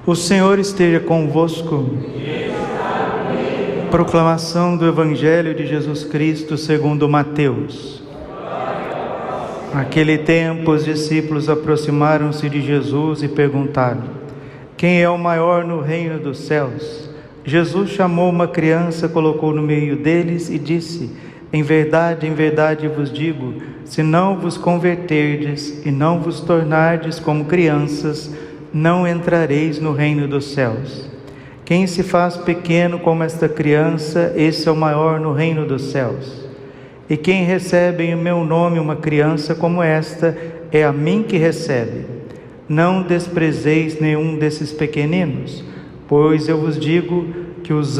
O Senhor esteja convosco. Proclamação do Evangelho de Jesus Cristo segundo Mateus. Naquele tempo, os discípulos aproximaram-se de Jesus e perguntaram: quem é o maior no reino dos céus? Jesus chamou uma criança, colocou no meio deles e disse: em verdade vos digo, se não vos converterdes e não vos tornardes como crianças, não entrareis no reino dos céus. Quem se faz pequeno como esta criança, esse é o maior no reino dos céus. E quem recebe em meu nome uma criança como esta, é a mim que recebe. Não desprezeis nenhum desses pequeninos, pois eu vos digo que os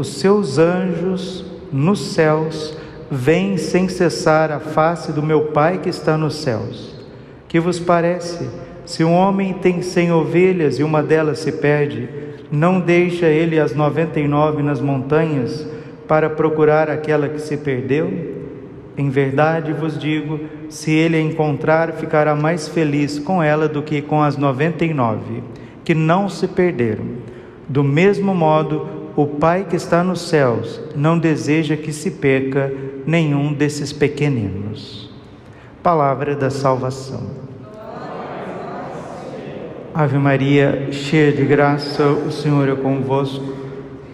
seus anjos nos céus, vêm sem cessar a face do meu Pai que está nos céus. Que vos parece? Se um homem tem 100 ovelhas e uma delas se perde, não deixa ele as 99 nas montanhas para procurar aquela que se perdeu? Em verdade vos digo, se ele a encontrar, ficará mais feliz com ela do que com as 99, que não se perderam. Do mesmo modo, o Pai que está nos céus não deseja que se perca nenhum desses pequeninos. Palavra da salvação. Ave Maria, cheia de graça, o Senhor é convosco.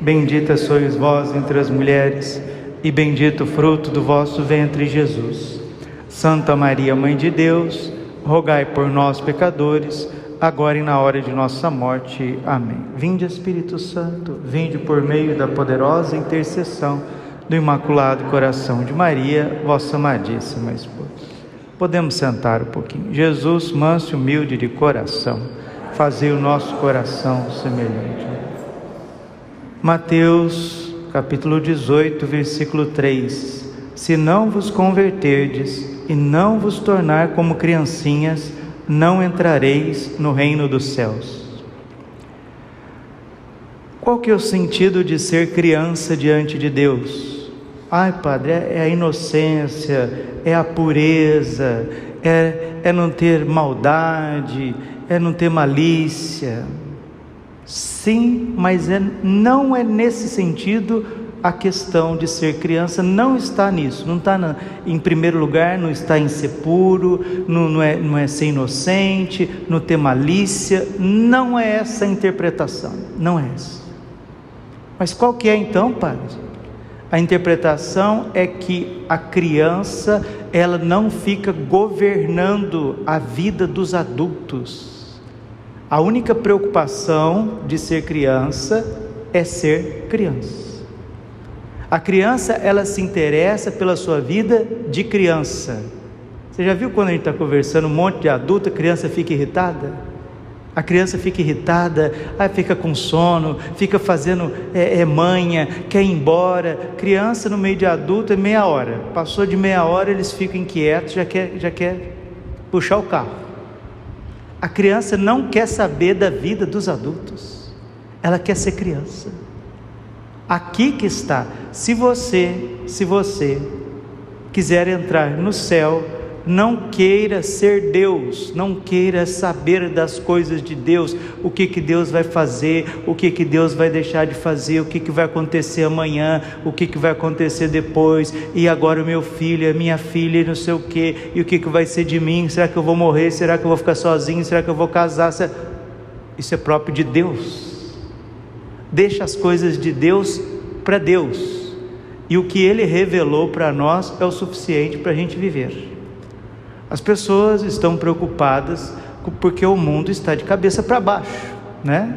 Bendita sois vós entre as mulheres, e bendito o fruto do vosso ventre, Jesus. Santa Maria, Mãe de Deus, rogai por nós, pecadores, agora e na hora de nossa morte. Amém. Vinde, Espírito Santo, vinde por meio da poderosa intercessão do Imaculado Coração de Maria, vossa amadíssima esposa. Podemos sentar um pouquinho. Jesus, manso e humilde de coração, fazei o nosso coração semelhante. Mateus, capítulo 18, versículo 3. Se não vos converterdes e não vos tornar como criancinhas, não entrareis no reino dos céus. Qual que é o sentido de ser criança diante de Deus? Ai, Padre, é a inocência, é a pureza, é não ter maldade, é não ter malícia. Sim, mas não é nesse sentido. A questão de ser criança não está nisso, não está em primeiro lugar, não está em ser puro, não é ser inocente, não ter malícia. Não é essa a interpretação, não é essa. Mas qual que é então, Padre? A interpretação é que a criança, ela não fica governando a vida dos adultos. A única preocupação de ser criança é ser criança. A criança, ela se interessa pela sua vida de criança. Você já viu quando a gente está conversando um monte de adulto, a criança fica irritada? A criança fica irritada, aí fica com sono, fica fazendo manha, quer ir embora. Criança no meio de adulto é meia hora. Passou de meia hora, eles ficam inquietos, já quer puxar o carro. A criança não quer saber da vida dos adultos. Ela quer ser criança. Aqui que está. Se você quiser entrar no céu, não queira ser Deus, não queira saber das coisas de Deus, o que Deus vai fazer, o que Deus vai deixar de fazer, o que vai acontecer amanhã, o que vai acontecer depois, e agora o meu filho, a minha filha, e não sei o que, e o que vai ser de mim, será que eu vou morrer, será que eu vou ficar sozinho, será que eu vou casar? Isso é próprio de Deus. Deixa as coisas de Deus para Deus, e o que Ele revelou para nós é o suficiente para a gente viver. As pessoas estão preocupadas porque o mundo está de cabeça para baixo, né?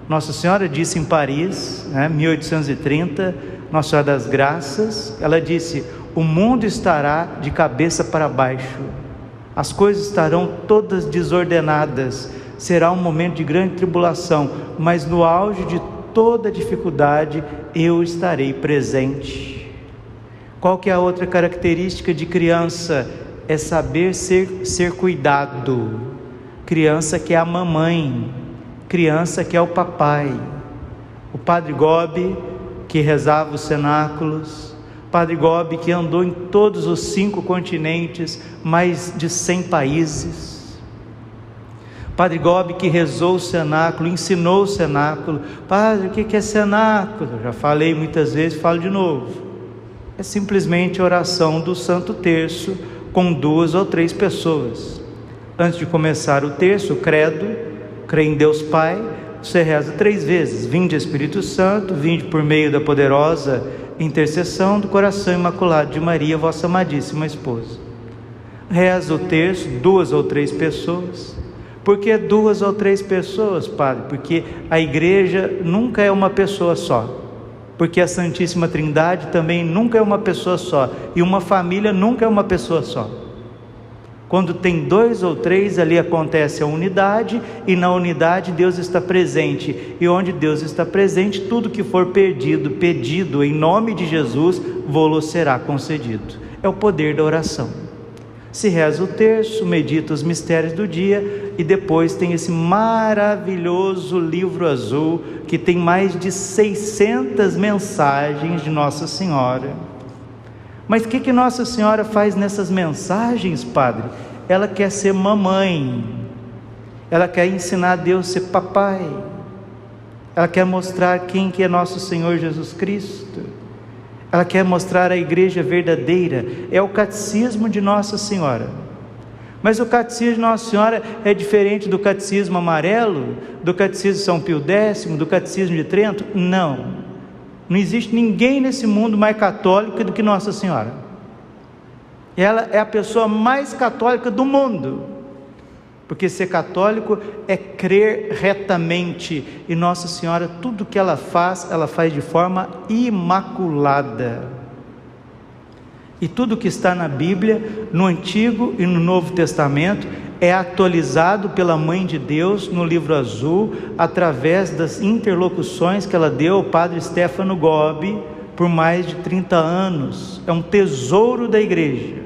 Nossa Senhora disse em Paris, 1830, Nossa Senhora das Graças, ela disse: o mundo estará de cabeça para baixo, as coisas estarão todas desordenadas, será um momento de grande tribulação, mas no auge de toda dificuldade eu estarei presente. Qual que é a outra característica de criança? É saber ser cuidado. Criança que é a mamãe, criança que é o papai. O Padre Gobi, que rezava os cenáculos, Padre Gobi, que andou em todos os 5 continentes, mais de 100 países. Padre Gobi, que rezou o cenáculo, ensinou o cenáculo. Padre, o que é cenáculo? Já falei muitas vezes, falo de novo. É simplesmente a oração do Santo Terço com 2 ou 3 pessoas. Antes de começar o terço, o credo, crê em Deus Pai, você reza 3 vezes: vinde Espírito Santo, vinde por meio da poderosa intercessão do coração imaculado de Maria, vossa amadíssima esposa. Reza o terço, 2 ou 3 pessoas. Por que 2 ou 3 pessoas, Padre? Porque a igreja nunca é uma pessoa só. Porque a Santíssima Trindade também nunca é uma pessoa só. E uma família nunca é uma pessoa só. Quando tem 2 ou 3, ali acontece a unidade, e na unidade Deus está presente. E onde Deus está presente, tudo que for pedido em nome de Jesus, vô-lo será concedido. É o poder da oração. Se reza o terço, medita os mistérios do dia, e depois tem esse maravilhoso livro azul, que tem mais de 600 mensagens de Nossa Senhora. Mas o que Nossa Senhora faz nessas mensagens, Padre? Ela quer ser mamãe, ela quer ensinar a Deus a ser papai, ela quer mostrar quem que é nosso Senhor Jesus Cristo, ela quer mostrar a igreja verdadeira. É o catecismo de Nossa Senhora. Mas o catecismo de Nossa Senhora é diferente do catecismo amarelo, do catecismo de São Pio X, do catecismo de Trento? Não. Não existe ninguém nesse mundo mais católico do que Nossa Senhora. Ela é a pessoa mais católica do mundo. Porque ser católico é crer retamente. E Nossa Senhora, tudo que ela faz de forma imaculada. E tudo que está na Bíblia, no Antigo e no Novo Testamento, é atualizado pela Mãe de Deus no livro azul, através das interlocuções que ela deu ao Padre Stefano Gobi por mais de 30 anos. É um tesouro da igreja.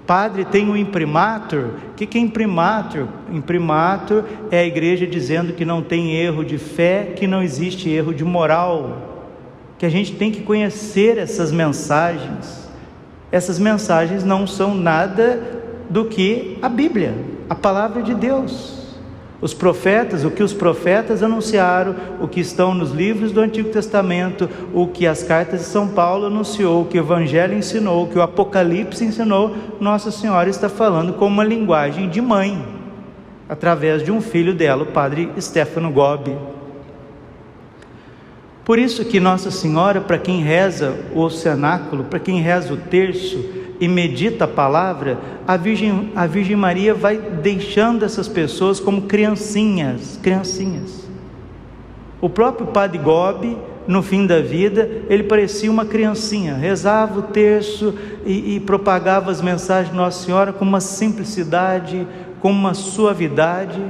Padre, tem um imprimatur. O que é imprimatur? Imprimatur é a igreja dizendo que não tem erro de fé, que não existe erro de moral, que a gente tem que conhecer essas mensagens. Essas mensagens não são nada do que a Bíblia, a palavra de Deus. Os profetas, o que os profetas anunciaram, o que estão nos livros do Antigo Testamento, o que as cartas de São Paulo anunciou, o que o Evangelho ensinou, o que o Apocalipse ensinou, Nossa Senhora está falando com uma linguagem de mãe, através de um filho dela, o Padre Stefano Gobi. Por isso que Nossa Senhora, para quem reza o cenáculo, para quem reza o terço e medita a palavra, a Virgem Maria vai deixando essas pessoas como criancinhas. O próprio Padre Gobi, no fim da vida, ele parecia uma criancinha, rezava o terço e propagava as mensagens de Nossa Senhora com uma simplicidade, com uma suavidade,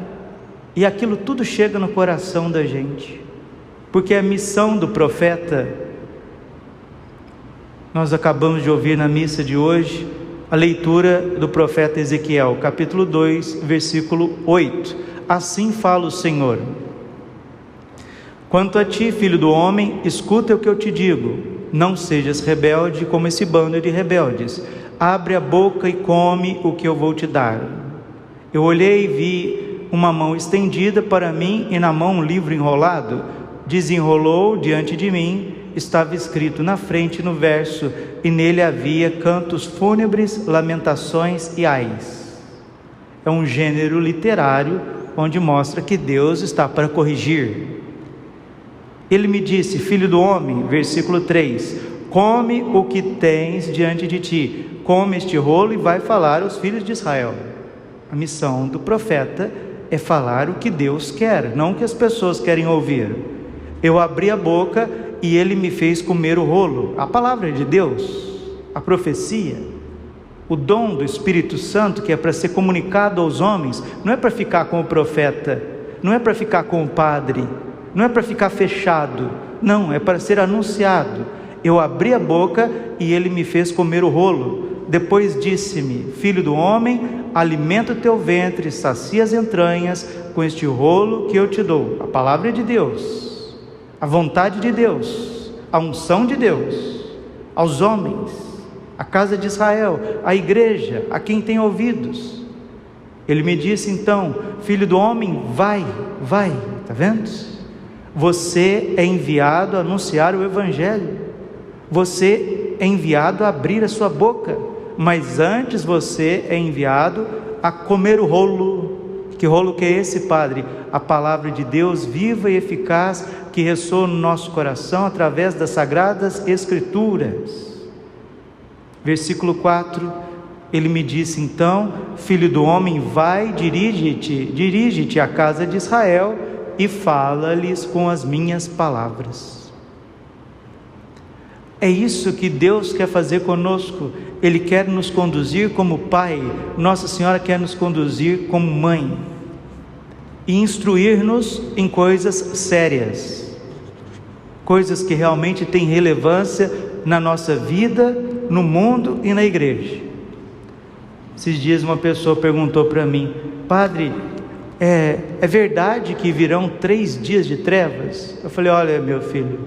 e aquilo tudo chega no coração da gente. Porque a missão do profeta, nós acabamos de ouvir na missa de hoje, a leitura do profeta Ezequiel, capítulo 2, versículo 8. Assim fala o Senhor: quanto a ti, filho do homem, escuta o que eu te digo, não sejas rebelde como esse bando de rebeldes, abre a boca e come o que eu vou te dar. Eu olhei e vi uma mão estendida para mim, e na mão um livro enrolado. Desenrolou diante de mim, estava escrito na frente no verso, e nele havia cantos fúnebres, lamentações e ais. É um gênero literário onde mostra que Deus está para corrigir. Ele me disse: filho do homem, versículo 3, come o que tens diante de ti, come este rolo e vai falar aos filhos de Israel. A missão do profeta é falar o que Deus quer, não o que as pessoas querem ouvir. Eu abri a boca e ele me fez comer o rolo. A palavra de Deus, a profecia, o dom do Espírito Santo, que é para ser comunicado aos homens, não é para ficar com o profeta, não é para ficar com o padre, não é para ficar fechado, não, é para ser anunciado. Eu abri a boca e ele me fez comer o rolo. Depois disse-me: filho do homem, alimenta o teu ventre, sacia as entranhas com este rolo que eu te dou. A palavra de Deus, a vontade de Deus, a unção de Deus, aos homens, a casa de Israel, a igreja, a quem tem ouvidos. Ele me disse então: filho do homem, vai, está vendo? Você é enviado a anunciar o Evangelho, você é enviado a abrir a sua boca, mas antes você é enviado a comer o rolo. Que rolo que é esse, Padre? A palavra de Deus viva e eficaz, que ressoa no nosso coração através das Sagradas Escrituras. Versículo 4, ele me disse então: filho do homem, vai, dirige-te à casa de Israel e fala-lhes com as minhas palavras. É isso que Deus quer fazer conosco. Ele quer nos conduzir como pai, Nossa Senhora quer nos conduzir como mãe, e instruir-nos em coisas sérias, coisas que realmente têm relevância na nossa vida, no mundo e na igreja. Esses dias uma pessoa perguntou para mim: Padre, é verdade que virão 3 dias de trevas? Eu falei: olha, meu filho,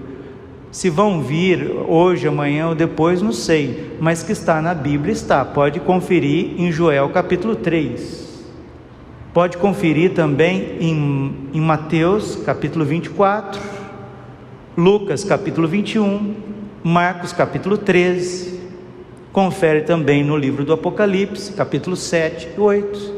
se vão vir hoje, amanhã ou depois, não sei, mas que está na Bíblia está. Pode conferir em Joel capítulo 3, pode conferir também em Mateus capítulo 24, Lucas capítulo 21, Marcos capítulo 13, confere também no livro do Apocalipse capítulo 7 e 8,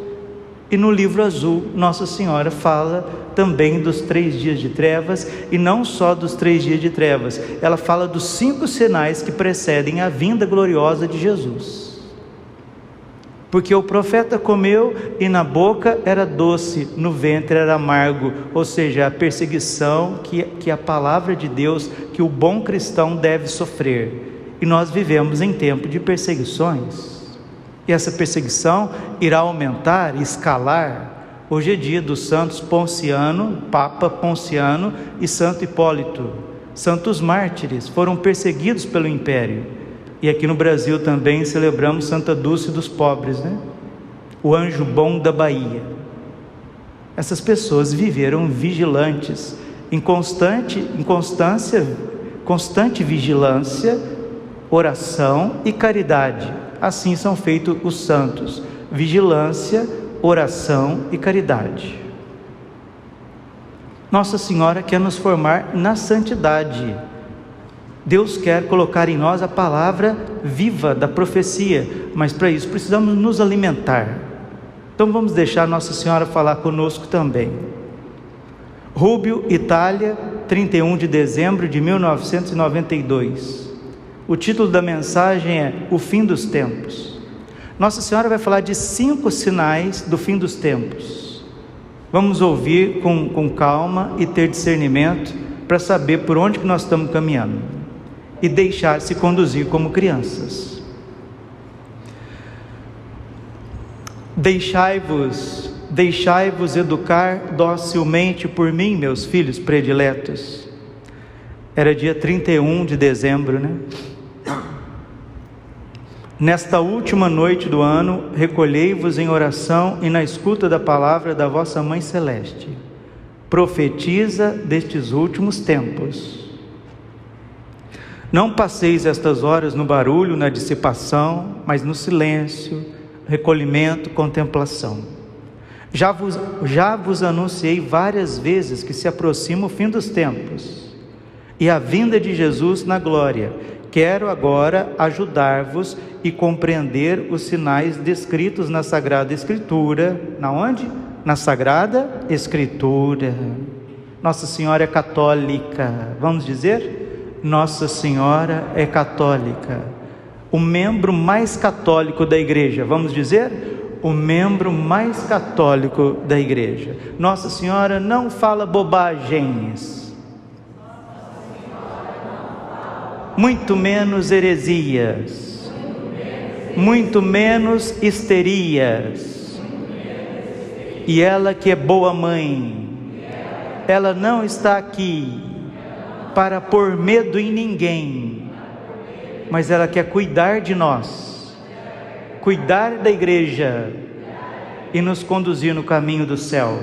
e no livro azul Nossa Senhora fala também dos 3 dias de trevas, e não só dos 3 dias de trevas, ela fala dos 5 sinais que precedem a vinda gloriosa de Jesus. Porque o profeta comeu e na boca era doce, no ventre era amargo, ou seja, a perseguição que a palavra de Deus, que o bom cristão deve sofrer. E nós vivemos em tempo de perseguições, e essa perseguição irá aumentar, escalar. Hoje é dia dos santos Ponciano, Papa Ponciano e Santo Hipólito, santos mártires, foram perseguidos pelo Império. E aqui no Brasil também celebramos Santa Dulce dos Pobres, né? O anjo bom da Bahia. Essas pessoas viveram vigilantes, em constante vigilância, oração e caridade. Assim são feitos os santos: vigilância, oração e caridade. Nossa Senhora quer nos formar na santidade. Deus quer colocar em nós a palavra viva da profecia, mas para isso precisamos nos alimentar. Então vamos deixar Nossa Senhora falar conosco também. Rúbio, Itália, 31 de dezembro de 1992. O título da mensagem é O Fim dos Tempos. Nossa Senhora vai falar de 5 sinais do fim dos tempos. Vamos ouvir com calma e ter discernimento para saber por onde que nós estamos caminhando e deixar-se conduzir como crianças. Deixai-vos educar docilmente por mim, meus filhos prediletos. Era dia 31 de dezembro, né? Nesta última noite do ano, recolhei-vos em oração e na escuta da palavra da vossa Mãe Celeste. Profetiza destes últimos tempos. Não passeis estas horas no barulho, na dissipação, mas no silêncio, recolhimento, contemplação. Já vos anunciei várias vezes que se aproxima o fim dos tempos e a vinda de Jesus na glória. Quero agora ajudar-vos e compreender os sinais descritos na Sagrada Escritura. Na onde? Na Sagrada Escritura. Nossa Senhora é católica. Vamos dizer? Nossa Senhora é católica. O membro mais católico da igreja. Vamos dizer? O membro mais católico da igreja. Nossa Senhora não fala bobagens, muito menos heresias, muito menos histerias. E ela que é boa mãe, ela não está aqui para pôr medo em ninguém, mas ela quer cuidar de nós, cuidar da igreja e nos conduzir no caminho do céu.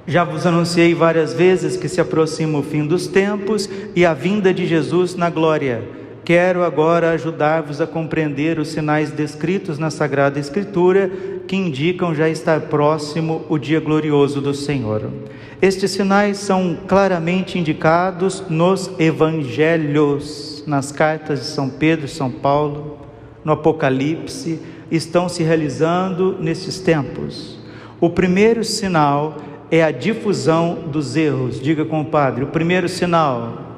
Já vos anunciei várias vezes que se aproxima o fim dos tempos e a vinda de Jesus na glória. quero agora ajudar-vos a compreender os sinais descritos na Sagrada Escritura, que indicam já estar próximo o dia glorioso do Senhor. Estes sinais são claramente indicados nos Evangelhos, nas cartas de São Pedro e São Paulo, no Apocalipse, estão se realizando nesses tempos. O primeiro sinal é a difusão dos erros. Diga com o Padre, o primeiro sinal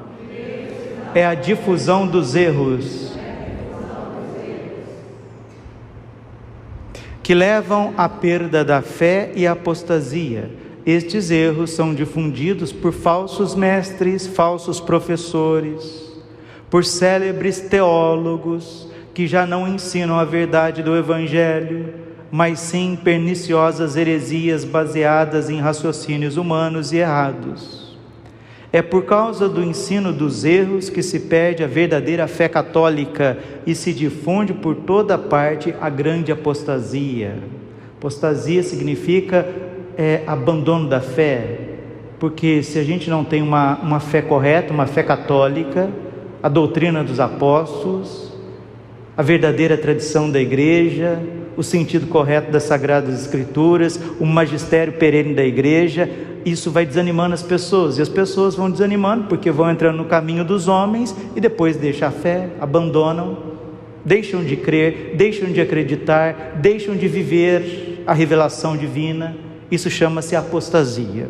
é a difusão dos erros, que levam à perda da fé e à apostasia. Estes erros são difundidos por falsos mestres, falsos professores, por célebres teólogos que já não ensinam a verdade do Evangelho, mas sim perniciosas heresias baseadas em raciocínios humanos e errados. É por causa do ensino dos erros que se perde a verdadeira fé católica e se difunde por toda parte a grande apostasia. Apostasia significa abandono da fé, porque se a gente não tem uma fé correta, uma fé católica, a doutrina dos apóstolos, a verdadeira tradição da igreja, o sentido correto das Sagradas Escrituras, o magistério perene da igreja, isso vai desanimando as pessoas, e as pessoas vão desanimando porque vão entrando no caminho dos homens e depois deixam a fé, abandonam, deixam de crer, deixam de acreditar, deixam de viver a revelação divina. Isso chama-se apostasia.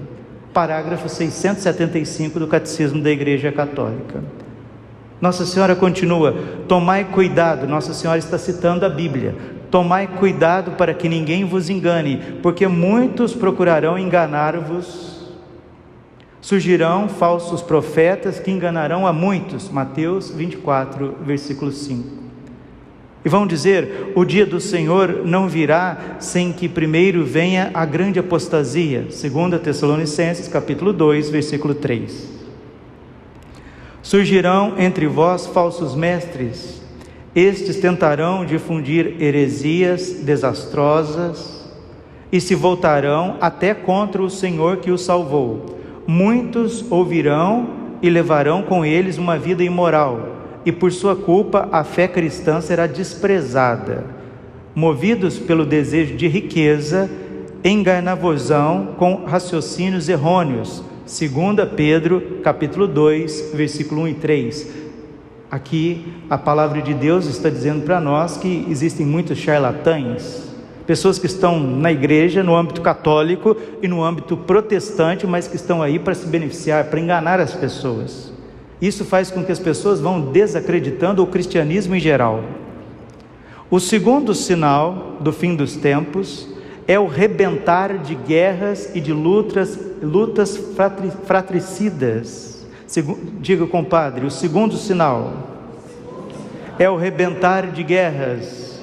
Parágrafo 675 do Catecismo da Igreja Católica. Nossa Senhora continua: tomai cuidado, Nossa Senhora está citando a Bíblia, tomai cuidado para que ninguém vos engane, porque muitos procurarão enganar-vos, surgirão falsos profetas que enganarão a muitos. Mateus 24, versículo 5. E vão dizer: o dia do Senhor não virá sem que primeiro venha a grande apostasia. 2 Tessalonicenses capítulo 2, versículo 3. Surgirão entre vós falsos mestres, estes tentarão difundir heresias desastrosas e se voltarão até contra o Senhor que os salvou. Muitos ouvirão e levarão com eles uma vida imoral, e por sua culpa a fé cristã será desprezada. Movidos pelo desejo de riqueza, enganar-vos-ão com raciocínios errôneos. 2 Pedro, capítulo 2, versículo 1 e 3. Aqui a palavra de Deus está dizendo para nós que existem muitos charlatães, pessoas que estão na igreja, no âmbito católico e no âmbito protestante, mas que estão aí para se beneficiar, para enganar as pessoas. Isso faz com que as pessoas vão desacreditando o cristianismo em geral. O segundo sinal do fim dos tempos é o rebentar de guerras e de lutas fratricidas. Diga, compadre, o segundo sinal é o rebentar de guerras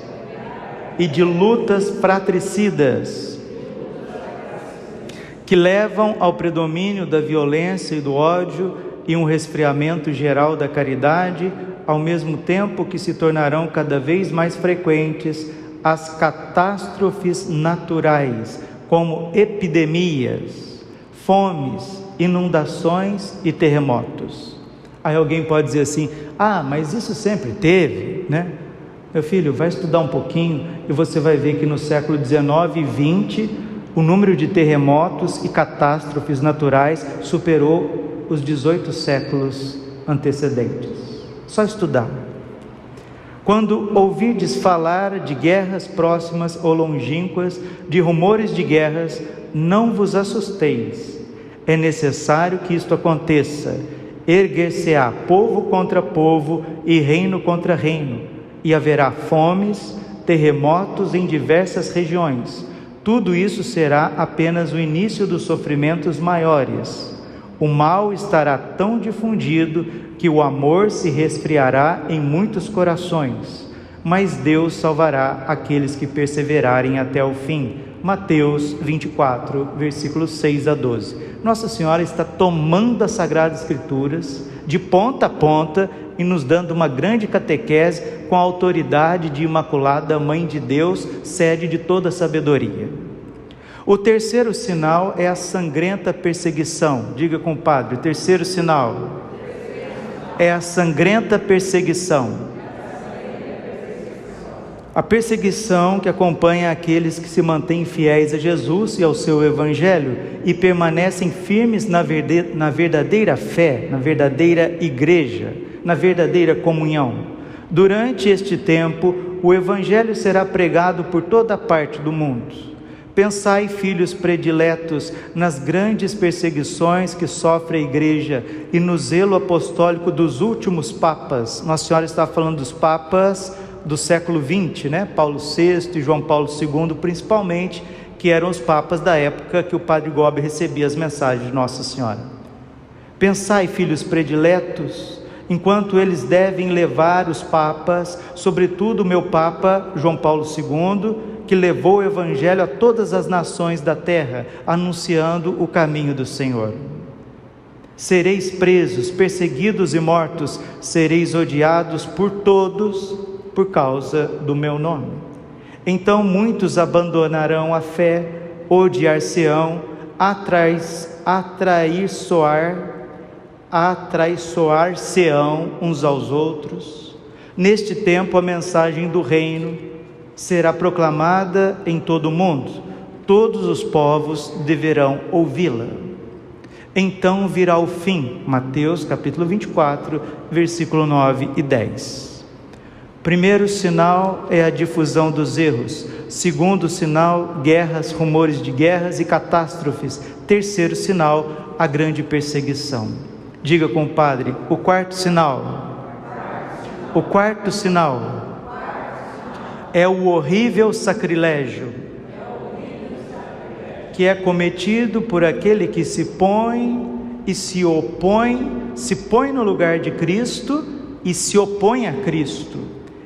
e de lutas fratricidas, que levam ao predomínio da violência e do ódio e um resfriamento geral da caridade, ao mesmo tempo que se tornarão cada vez mais frequentes as catástrofes naturais, como epidemias, fomes, inundações e terremotos. Aí alguém pode dizer assim: mas isso sempre teve, né? Meu filho, vai estudar um pouquinho e você vai ver que no século 19 e 20 o número de terremotos e catástrofes naturais superou os 18 séculos antecedentes. Só estudar. Quando ouvirdes falar de guerras próximas ou longínquas, de rumores de guerras, não vos assusteis. É necessário que isto aconteça. Erguer-se-á povo contra povo e reino contra reino, e haverá fomes, terremotos em diversas regiões. Tudo isso será apenas o início dos sofrimentos maiores. O mal estará tão difundido que o amor se resfriará em muitos corações, mas Deus salvará aqueles que perseverarem até o fim. Mateus 24, versículos 6 a 12. Nossa Senhora está tomando as Sagradas Escrituras de ponta a ponta e nos dando uma grande catequese com a autoridade de Imaculada Mãe de Deus, sede de toda a sabedoria. O terceiro sinal é a sangrenta perseguição. Diga, compadre, o terceiro sinal é a sangrenta perseguição. A perseguição que acompanha aqueles que se mantêm fiéis a Jesus e ao seu Evangelho e permanecem firmes na verdadeira fé, na verdadeira igreja, na verdadeira comunhão. Durante este tempo, o Evangelho será pregado por toda parte do mundo. Pensai, filhos prediletos, nas grandes perseguições que sofre a igreja e no zelo apostólico dos últimos papas. Nossa Senhora está falando dos papas do século XX, né? Paulo VI e João Paulo II, principalmente, que eram os papas da época que o Padre Gobi recebia as mensagens de Nossa Senhora. Pensai, filhos prediletos, enquanto eles devem levar os papas, sobretudo o meu Papa João Paulo II, que levou o Evangelho a todas as nações da terra, anunciando o caminho do Senhor. Sereis presos, perseguidos e mortos, sereis odiados por todos, por causa do meu nome. Então muitos abandonarão a fé, odiar-se-ão, atraiçoar-se-ão uns aos outros. Neste tempo a mensagem do reino será proclamada em todo o mundo. Todos os povos deverão ouvi-la. Então virá o fim. Mateus capítulo 24, versículo 9 e 10. Primeiro sinal é a difusão dos erros. Segundo sinal, guerras, rumores de guerras e catástrofes. Terceiro sinal, a grande perseguição. Diga com o Padre, o quarto sinal. O quarto sinal é o horrível sacrilégio que é cometido por aquele que se põe e se opõe, se põe no lugar de Cristo e se opõe a Cristo.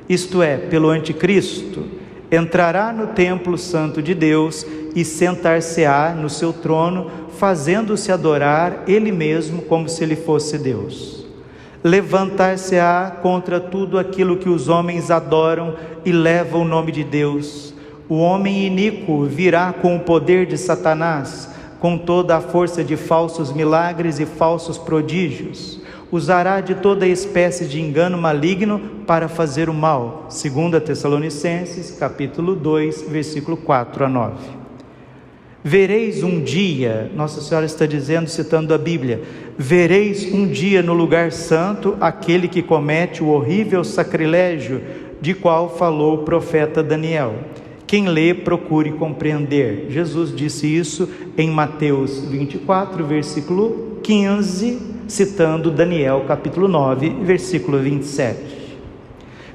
Isto é, pelo anticristo, entrará no templo santo de Deus e sentar-se-á no seu trono, fazendo-se adorar ele mesmo como se ele fosse Deus. Levantar-se-á contra tudo aquilo que os homens adoram e leva o nome de Deus. O homem iníquo virá com o poder de Satanás, com toda a força de falsos milagres e falsos prodígios. Usará de toda espécie de engano maligno para fazer o mal. 2 Tessalonicenses, capítulo 2, versículo 4 a 9. Vereis um dia, Nossa Senhora está dizendo, citando a Bíblia, vereis um dia no lugar santo aquele que comete o horrível sacrilégio de qual falou o profeta Daniel. Quem lê, procure compreender. Jesus disse isso em Mateus 24, versículo 15, citando Daniel capítulo 9, versículo 27.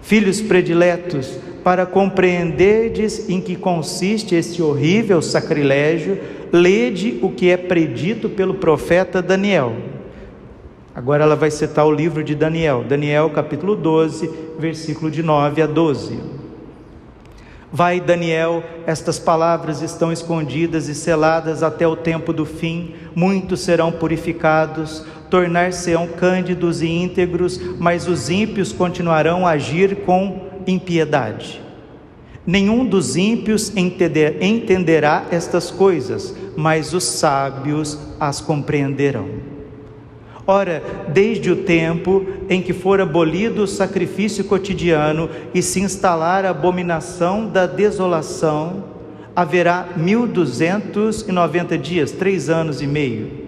Filhos prediletos, para compreenderdes em que consiste esse horrível sacrilégio, lede o que é predito pelo profeta Daniel. Agora ela vai citar o livro de Daniel, Daniel capítulo 12, versículo de 9 a 12. Vai, Daniel, estas palavras estão escondidas e seladas até o tempo do fim. Muitos serão purificados, tornar-se-ão cândidos e íntegros, mas os ímpios continuarão a agir com impiedade. Nenhum dos ímpios entenderá estas coisas, mas os sábios as compreenderão. Ora, desde o tempo em que for abolido o sacrifício cotidiano e se instalar a abominação da desolação, haverá 1290 dias, 3 anos e meio.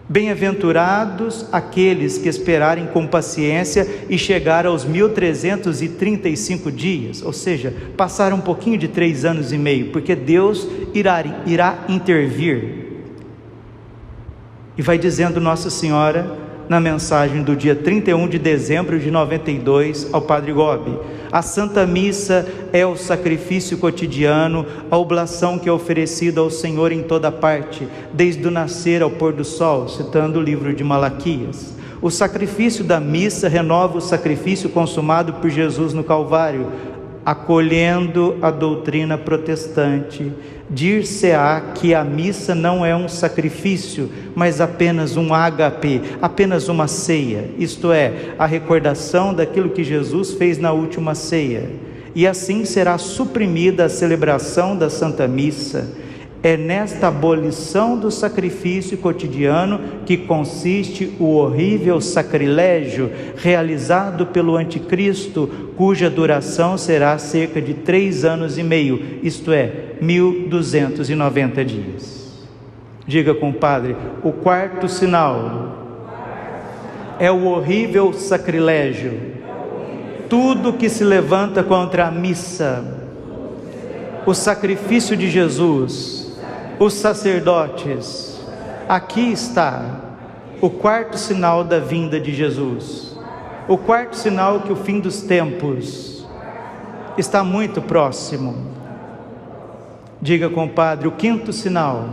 Bem-aventurados aqueles que esperarem com paciência e chegar aos 1335 dias, ou seja, passar um pouquinho de 3 anos e meio, porque Deus irá intervir. E vai dizendo Nossa Senhora na mensagem do dia 31 de dezembro de 92 ao Padre Gobi: a Santa Missa é o sacrifício cotidiano, a oblação que é oferecida ao Senhor em toda parte, desde o nascer ao pôr do sol, citando o livro de Malaquias. O sacrifício da missa renova o sacrifício consumado por Jesus no Calvário. Acolhendo a doutrina protestante, dir-se-á que a missa não é um sacrifício, mas apenas um ágape, apenas uma ceia, isto é, a recordação daquilo que Jesus fez na última ceia. E assim será suprimida a celebração da Santa Missa. É nesta abolição do sacrifício cotidiano que consiste o horrível sacrilégio realizado pelo anticristo, cuja duração será cerca de 3 anos e meio, isto é, 1290 dias. Diga, compadre, o quarto sinal é o horrível sacrilégio. Tudo que se levanta contra a missa, o sacrifício de Jesus, os sacerdotes. Aqui está o quarto sinal da vinda de Jesus. O quarto sinal que o fim dos tempos está muito próximo. Diga, compadre, o quinto sinal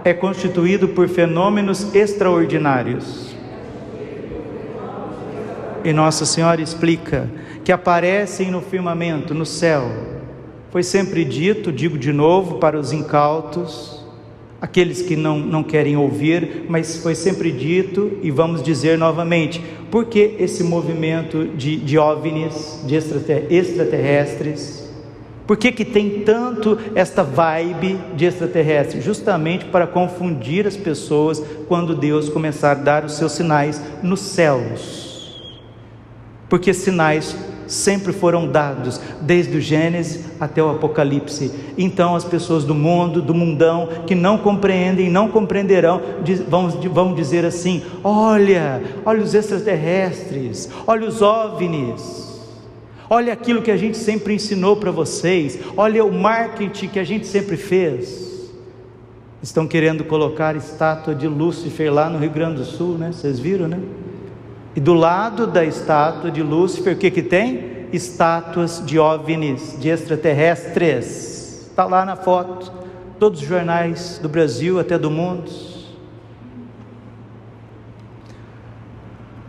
é constituído por fenômenos extraordinários. E Nossa Senhora explica que aparecem no firmamento, no céu. Foi sempre dito, digo de novo para os incautos, aqueles que não querem ouvir, mas foi sempre dito e vamos dizer novamente, por que esse movimento de OVNIs, de extraterrestres? Por que tem tanto esta vibe de extraterrestre? Justamente para confundir as pessoas quando Deus começar a dar os seus sinais nos céus. Porque sinais sempre foram dados, desde o Gênesis até o Apocalipse. Então as pessoas do mundo, do mundão, que não compreendem, não compreenderão, vão dizer assim: olha os extraterrestres, olha os OVNIs, olha aquilo que a gente sempre ensinou para vocês, olha o marketing que a gente sempre fez. Estão querendo colocar estátua de Lúcifer lá no Rio Grande do Sul, né? Vocês viram, né? E do lado da estátua de Lúcifer, o que tem? Estátuas de OVNIs, de extraterrestres. Está lá na foto, todos os jornais do Brasil, até do mundo.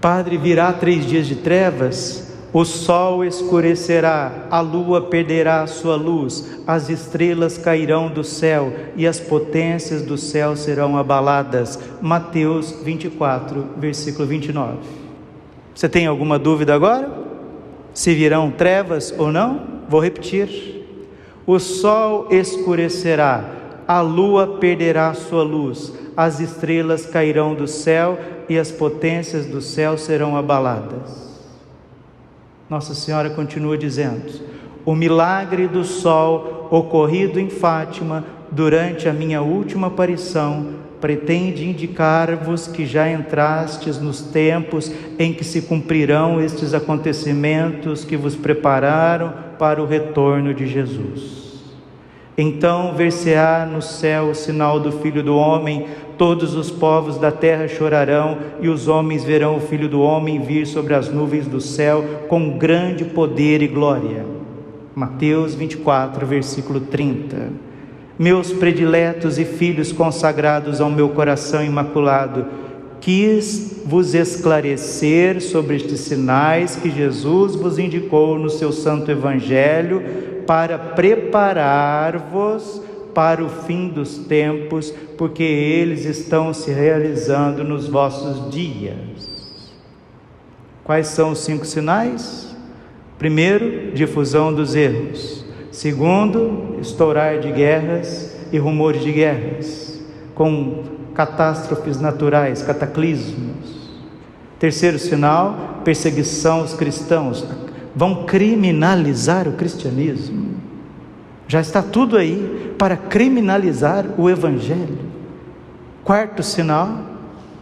Padre, virá 3 dias de trevas, o sol escurecerá, a lua perderá a sua luz, as estrelas cairão do céu e as potências do céu serão abaladas. Mateus 24, versículo 29. Você tem alguma dúvida agora? Se virão trevas ou não? Vou repetir. O sol escurecerá, a lua perderá sua luz, as estrelas cairão do céu e as potências do céu serão abaladas. Nossa Senhora continua dizendo: o milagre do sol ocorrido em Fátima durante a minha última aparição pretende indicar-vos que já entrastes nos tempos em que se cumprirão estes acontecimentos que vos prepararam para o retorno de Jesus. Então ver-se-á no céu o sinal do Filho do Homem, todos os povos da terra chorarão, e os homens verão o Filho do Homem vir sobre as nuvens do céu com grande poder e glória. Mateus 24, versículo 30. Meus prediletos e filhos consagrados ao meu coração imaculado, quis vos esclarecer sobre estes sinais que Jesus vos indicou no seu santo Evangelho, para preparar-vos para o fim dos tempos, porque eles estão se realizando nos vossos dias. Quais são os 5 sinais? Primeiro, difusão dos erros. Segundo, estourar de guerras e rumores de guerras, com catástrofes naturais, cataclismos. Terceiro sinal, perseguição aos cristãos. Vão criminalizar o cristianismo. Já está tudo aí para criminalizar o Evangelho. Quarto sinal,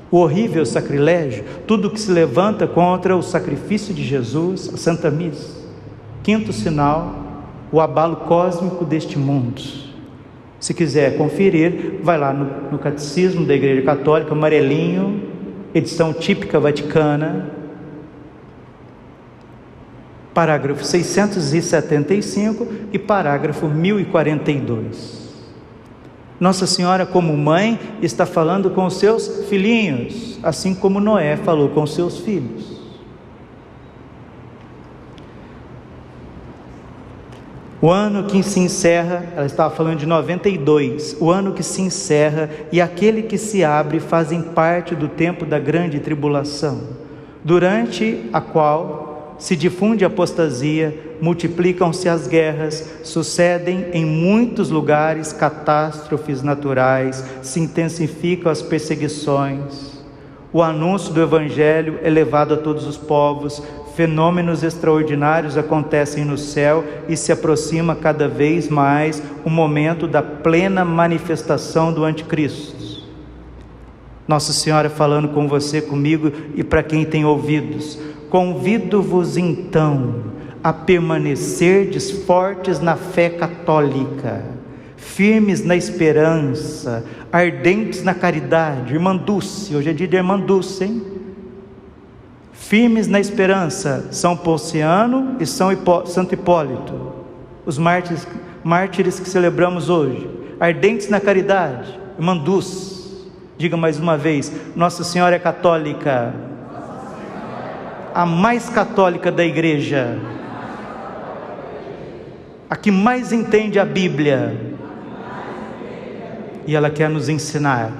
o horrível sacrilégio, tudo que se levanta contra o sacrifício de Jesus, a Santa Missa. Quinto sinal, o abalo cósmico deste mundo. Se quiser conferir, vai lá no Catecismo da Igreja Católica, amarelinho, edição típica vaticana, parágrafo 675 e parágrafo 1042. Nossa Senhora, como mãe, está falando com os seus filhinhos, assim como Noé falou com os seus filhos. O ano que se encerra, ela estava falando de 92, o ano que se encerra e aquele que se abre fazem parte do tempo da grande tribulação, durante a qual se difunde a apostasia, multiplicam-se as guerras, sucedem em muitos lugares catástrofes naturais, se intensificam as perseguições. O anúncio do Evangelho é levado a todos os povos, fenômenos extraordinários acontecem no céu e se aproxima cada vez mais o momento da plena manifestação do Anticristo. Nossa Senhora falando com você, comigo e para quem tem ouvidos: convido-vos então a permanecerdes fortes na fé católica, firmes na esperança, ardentes na caridade. Irmã Dulce, hoje é dia de Irmã Dulce, hein? Firmes na esperança, São Ponciano e Santo Hipólito, os mártires que celebramos hoje. Ardentes na caridade, Irmã Dulce. Diga mais uma vez: Nossa Senhora é católica, a mais católica da igreja, a que mais entende a Bíblia, e ela quer nos ensinar,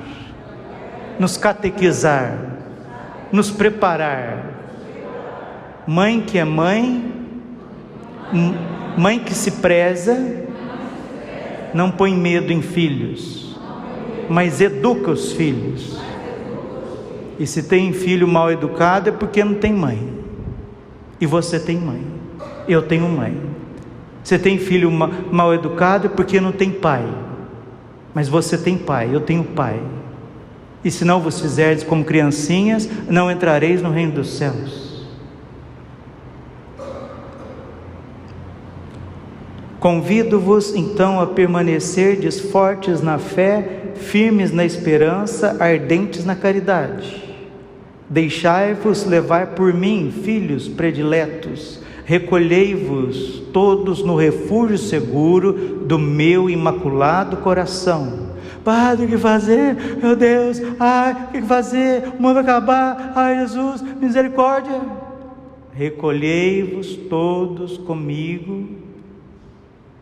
nos catequizar, nos preparar. Mãe que é mãe, mãe que se preza, não põe medo em filhos, mas educa os filhos. E se tem filho mal educado é porque não tem mãe. E você tem mãe, eu tenho mãe. Você tem filho mal educado é porque não tem pai, mas você tem pai, eu tenho pai. E se não vos fizerdes como criancinhas, não entrareis no reino dos céus. Convido-vos então a permanecerdes fortes na fé, firmes na esperança, ardentes na caridade. Deixai-vos levar por mim, filhos prediletos, recolhei-vos todos no refúgio seguro do meu imaculado coração. Padre, o que fazer? Meu Deus, ai, o que fazer? O mundo vai acabar, ai Jesus, misericórdia. Recolhei-vos todos comigo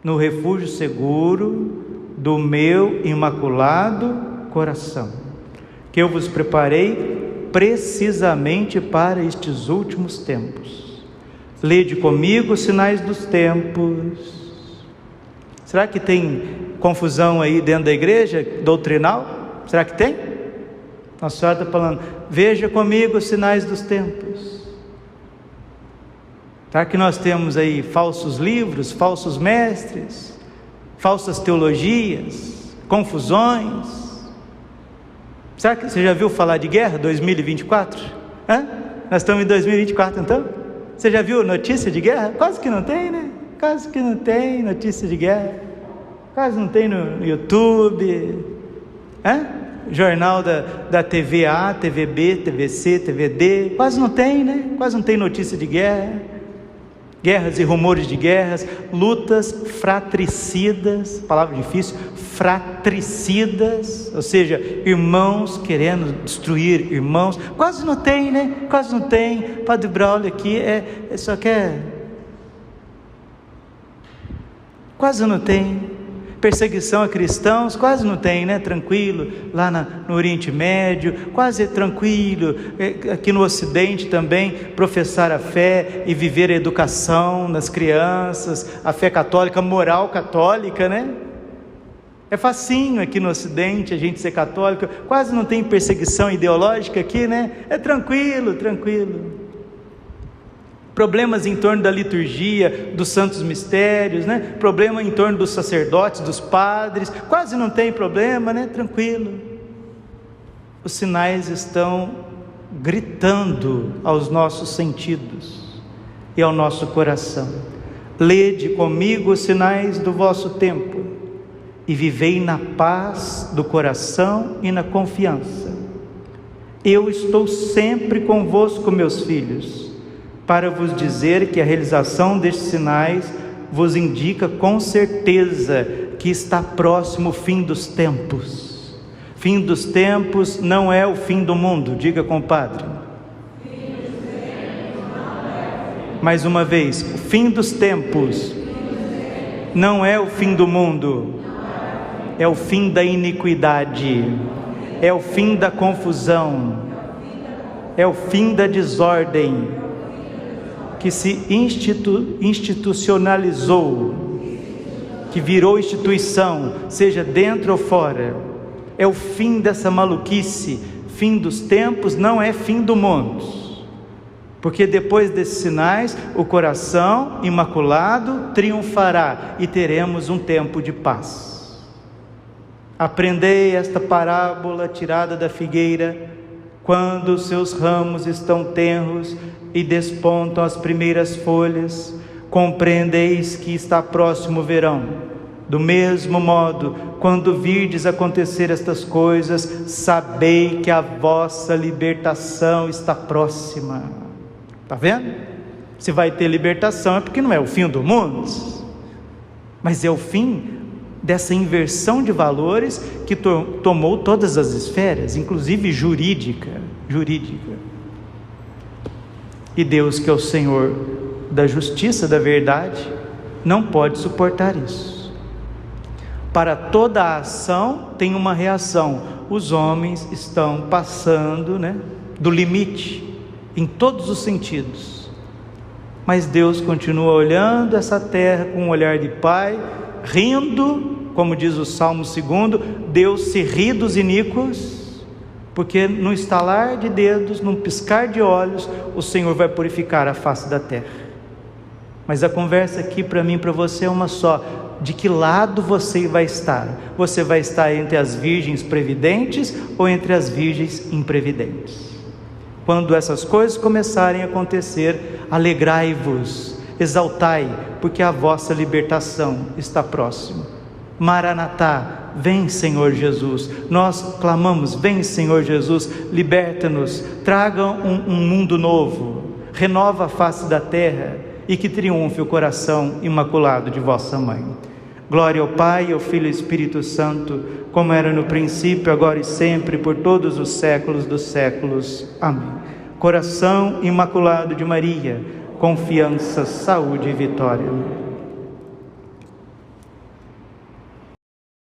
no refúgio seguro do meu imaculado coração, que eu vos preparei precisamente para estes últimos tempos. Lede comigo os sinais dos tempos. Será que tem confusão aí dentro da igreja doutrinal? Será que tem? Nossa Senhora está falando: veja comigo os sinais dos tempos. Será que nós temos aí falsos livros, falsos mestres, falsas teologias, confusões? Será que você já viu falar de guerra 2024? Nós estamos em 2024 então? Você já viu notícia de guerra? Quase que não tem, né? Quase que não tem notícia de guerra. Quase não tem no YouTube. Jornal da TVA, TVB, TVC, TVD. Quase não tem, né? Quase não tem notícia de guerra. Guerras e rumores de guerras, lutas fratricidas, palavra difícil, fratricidas, ou seja, irmãos querendo destruir irmãos. Quase não tem, né? Quase não tem. Padre Braulio aqui só quer. Quase não tem. Perseguição a cristãos, quase não tem, né? Tranquilo, lá no Oriente Médio, quase tranquilo. Aqui no Ocidente também, professar a fé e viver a educação das crianças, a fé católica, a moral católica, né? É facinho aqui no Ocidente a gente ser católico, quase não tem perseguição ideológica aqui, né? É tranquilo, tranquilo. Problemas em torno da liturgia, dos santos mistérios, né? Problema em torno dos sacerdotes, dos padres, quase não tem problema, né? Tranquilo. Os sinais estão gritando aos nossos sentidos e ao nosso coração. Lede comigo os sinais do vosso tempo e vivei na paz do coração e na confiança. Eu estou sempre convosco, meus filhos, para vos dizer que a realização destes sinais vos indica com certeza que está próximo o fim dos tempos. Fim dos tempos não é o fim do mundo, diga, compadre. Mais uma vez, o fim dos tempos não é o fim do mundo, é o fim da iniquidade, é o fim da confusão, é o fim da desordem, que se institucionalizou, que virou instituição, seja dentro ou fora. É o fim dessa maluquice. Fim dos tempos não é fim do mundo, porque depois desses sinais o coração imaculado triunfará e teremos um tempo de paz. Aprendei esta parábola tirada da figueira: quando os seus ramos estão tenros e despontam as primeiras folhas, compreendeis que está próximo o verão. Do mesmo modo, quando virdes acontecer estas coisas, sabei que a vossa libertação está próxima. Está vendo? Se vai ter libertação é porque não é o fim do mundo, mas é o fim dessa inversão de valores que tomou todas as esferas, inclusive jurídica. E Deus, que é o Senhor da justiça, da verdade, não pode suportar isso. Para toda a ação tem uma reação. Os homens estão passando, do limite, em todos os sentidos. Mas Deus continua olhando essa terra com um olhar de Pai, rindo, como diz o Salmo 2, Deus se ri dos iníquos, porque no estalar de dedos, num piscar de olhos, o Senhor vai purificar a face da terra. Mas a conversa aqui para mim e para você é uma só: de que lado você vai estar? Você vai estar entre as virgens previdentes ou entre as virgens imprevidentes? Quando essas coisas começarem a acontecer, alegrai-vos, exaltai, porque a vossa libertação está próxima. Maranatá, vem Senhor Jesus. Nós clamamos: vem Senhor Jesus, liberta-nos, traga um mundo novo, renova a face da terra, e que triunfe o coração imaculado de vossa Mãe. Glória ao Pai, ao Filho e ao Espírito Santo, como era no princípio, agora e sempre, por todos os séculos dos séculos. Amém. Coração imaculado de Maria, confiança, saúde e vitória.